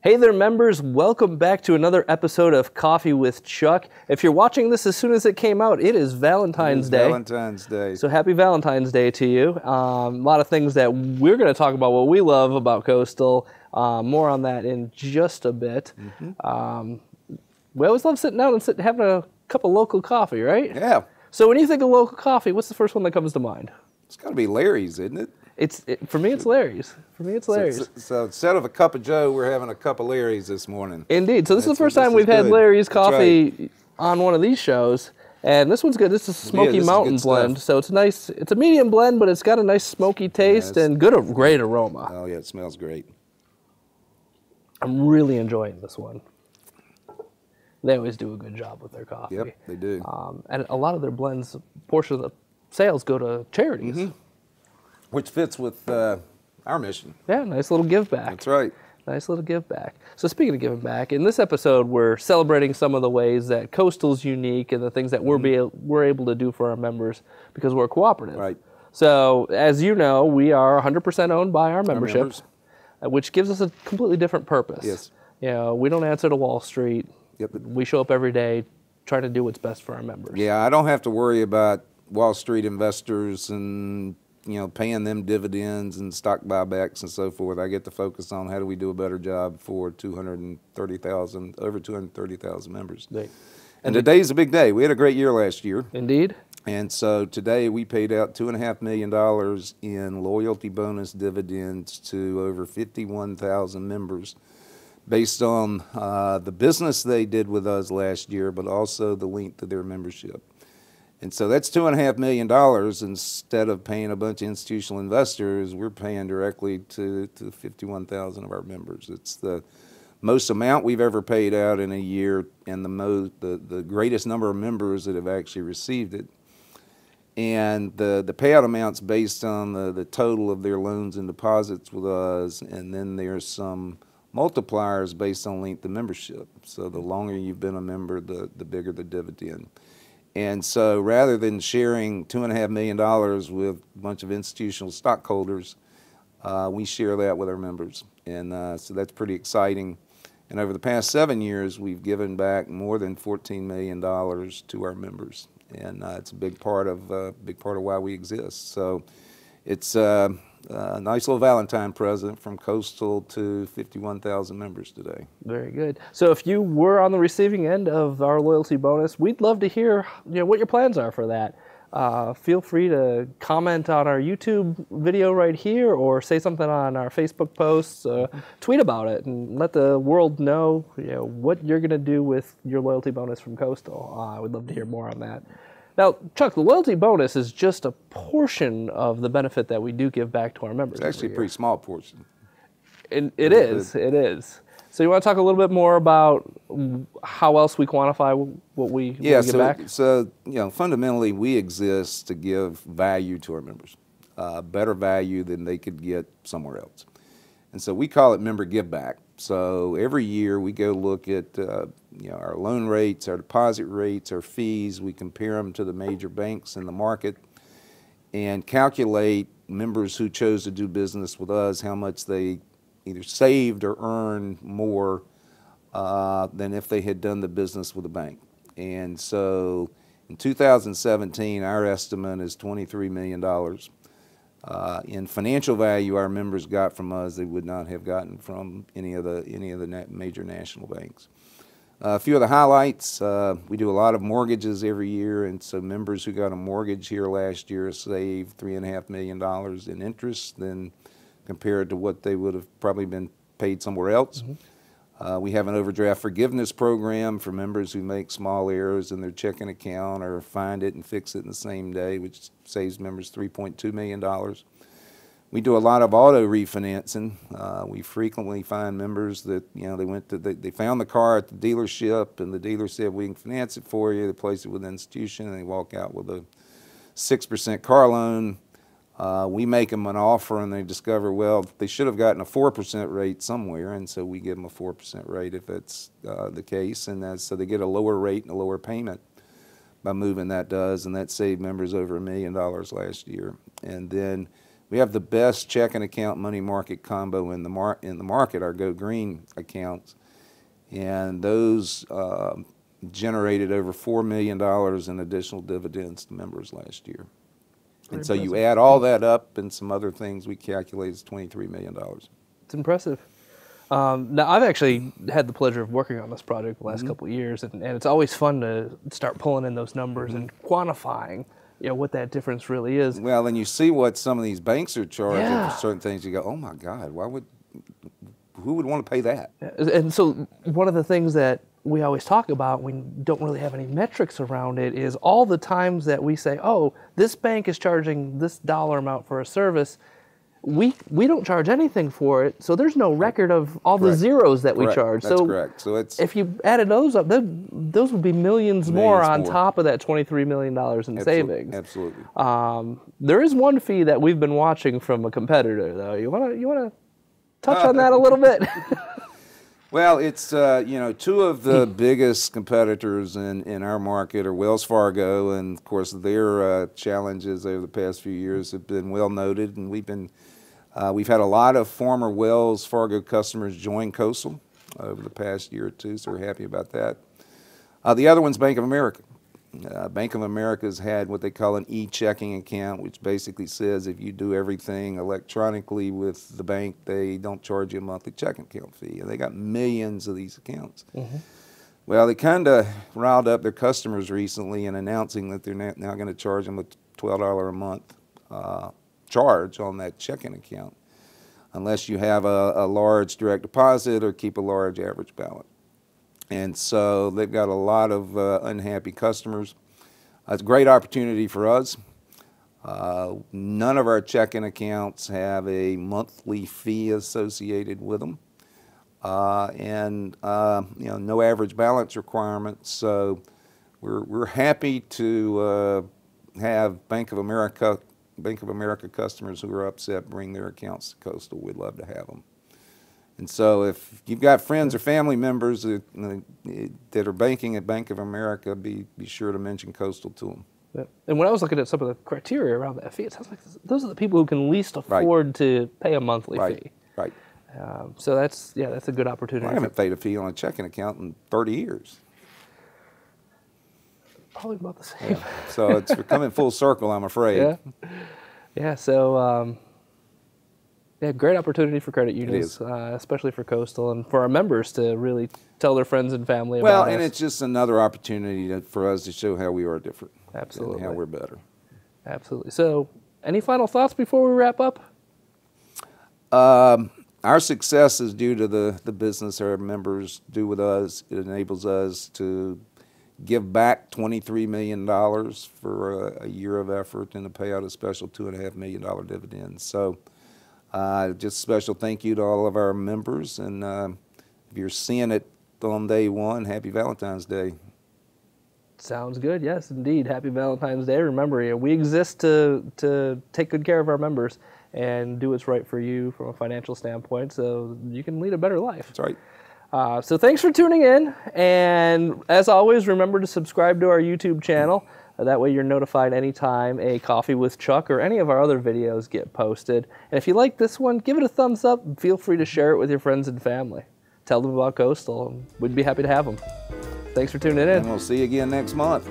Hey there, members. Welcome back to another episode of Coffee with Chuck. If you're watching this as soon as it came out, it is Valentine's Day. Valentine's Day. So happy Valentine's Day to you. A lot of things that we're going to talk about, what we love about Coastal. More on that in just a bit. We always love sitting down and having a cup of local coffee, right? Yeah. So when you think of local coffee, what's the first one that comes to mind? It's got to be Larry's, isn't it? For me, it's Larry's. So instead of a cup of Joe, we're having a cup of Larry's this morning. Indeed. So this is the first time we've had Larry's coffee on one of these shows. And this one's good. This is a Smoky Mountain blend. So it's nice. It's a medium blend, but it's got a nice smoky taste and great aroma. Oh, yeah, it smells great. I'm really enjoying this one. They always do a good job with their coffee. Yep, they do. And a lot of their blends, portion of the sales go to charities. Which fits with our mission. Yeah, nice little give back. That's right. Nice little give back. So speaking of giving back, in this episode, we're celebrating some of the ways that Coastal's unique and the things that we're able to do for our members because we're a cooperative. Right. So as you know, we are 100% owned by our membership, which gives us a completely different purpose. Yes. You know, we don't answer to Wall Street. Yep. We show up every day trying to do what's best for our members. Yeah, I don't have to worry about Wall Street investors and paying them dividends and stock buybacks and so forth. I get to focus on how do we do a better job for over 230,000 members. Right. And today's a big day. We had a great year last year. Indeed. And so today we paid out $2.5 million in loyalty bonus dividends to over 51,000 members based on the business they did with us last year, but also the length of their membership. And so that's $2.5 million. Instead of paying a bunch of institutional investors, we're paying directly to 51,000 of our members. It's the most amount we've ever paid out in a year, and the greatest number of members that have actually received it. And the payout amount's based on the total of their loans and deposits with us, and then there's some multipliers based on length of membership. So the longer you've been a member, the bigger the dividend. And so rather than sharing $2.5 million with a bunch of institutional stockholders, we share that with our members. And so that's pretty exciting. And over the past 7 years, we've given back more than $14 million to our members. And it's a big part of why we exist. So it's a nice little Valentine present from Coastal to 51,000 members today. Very good. So if you were on the receiving end of our loyalty bonus, we'd love to hear what your plans are for that. Feel free to comment on our YouTube video right here or say something on our Facebook posts. Tweet about it and let the world know, what you're going to do with your loyalty bonus from Coastal. I would love to hear more on that. Now, Chuck, the loyalty bonus is just a portion of the benefit that we do give back to our members. It's actually a pretty small portion. It is. So you want to talk a little bit more about how else we quantify what we give back? So fundamentally, we exist to give value to our members, better value than they could get somewhere else. And so we call it member give back. So every year we go look at our loan rates, our deposit rates, our fees. We compare them to the major banks in the market and calculate members who chose to do business with us, how much they either saved or earned more than if they had done the business with a bank. And so in 2017, our estimate is $23 million. In financial value, our members got from us they would not have gotten from any of the major national banks. A few of the highlights: we do a lot of mortgages every year, and so members who got a mortgage here last year saved $3.5 million in interest, then compared to what they would have probably been paid somewhere else. We have an overdraft forgiveness program for members who make small errors in their checking account or find it and fix it in the same day, which saves members $3.2 million. We do a lot of auto refinancing. We frequently find members that they found the car at the dealership and the dealer said, we can finance it for you. They place it with an institution and they walk out with a 6% car loan. We make them an offer and they discover, well, they should have gotten a 4% rate somewhere, and so we give them a 4% rate if that's the case, and so they get a lower rate and a lower payment by moving that and that saved members over $1 million last year. And then We have the best checking account money market combo in the market, our Go Green accounts, and those generated over $4 million in additional dividends to members last year. And so you add all that up and some other things, we calculate it's $23 million. It's impressive. Now, I've actually had the pleasure of working on this project the last couple of years, and it's always fun to start pulling in those numbers and quantifying, what that difference really is. Well, and you see what some of these banks are charging for certain things. You go, oh my God, who would want to pay that? And so one of the things that we always talk about, we don't really have any metrics around it, is all the times that we say, oh, this bank is charging this dollar amount for a service. We don't charge anything for it, so there's no record of all the zeros that we charge. That's correct. So if you added those up, those would be millions more on top of that $23 million in savings. Absolutely. There is one fee that we've been watching from a competitor, though. You wanna touch on that a little bit? Well, it's two of the biggest competitors in our market are Wells Fargo, and of course their challenges over the past few years have been well noted, and we've had a lot of former Wells Fargo customers join Coastal over the past year or two, so we're happy about that. The other one's Bank of America. Bank of America's had what they call an e-checking account, which basically says if you do everything electronically with the bank, they don't charge you a monthly checking account fee. And they got millions of these accounts. Well, they kind of riled up their customers recently in announcing that they're now going to charge them a $12 a month charge on that checking account, unless you have a large direct deposit or keep a large average balance. And so they've got a lot of unhappy customers. It's a great opportunity for us. None of our checking accounts have a monthly fee associated with them, and no average balance requirements. So we're happy to have Bank of America customers who are upset bring their accounts to Coastal. We'd love to have them. And so if you've got friends or family members that are banking at Bank of America, be sure to mention Coastal to them. Yeah. And when I was looking at some of the criteria around that fee, it sounds like those are the people who can least afford to pay a monthly fee. Right. So that's a good opportunity. Well, I haven't paid a fee on a checking account in 30 years. Probably about the same. Yeah. So it's coming full circle, I'm afraid. Yeah. So. Great opportunity for credit unions, especially for Coastal, and for our members to really tell their friends and family about us. Well, and it's just another opportunity for us to show how we are different. Absolutely. And how we're better. Absolutely. So, any final thoughts before we wrap up? Our success is due to the business our members do with us. It enables us to give back $23 million for a year of effort and to pay out a special $2.5 million dividend. So, just a special thank you to all of our members, and if you're seeing it on day one, happy Valentine's Day. Sounds good. Yes, indeed. Happy Valentine's Day. Remember, we exist to take good care of our members and do what's right for you from a financial standpoint so you can lead a better life. That's right. So thanks for tuning in, and as always, remember to subscribe to our YouTube channel. That way you're notified anytime a Coffee with Chuck or any of our other videos get posted. And if you like this one, give it a thumbs up and feel free to share it with your friends and family. Tell them about Coastal, and we'd be happy to have them. Thanks for tuning in. And we'll see you again next month.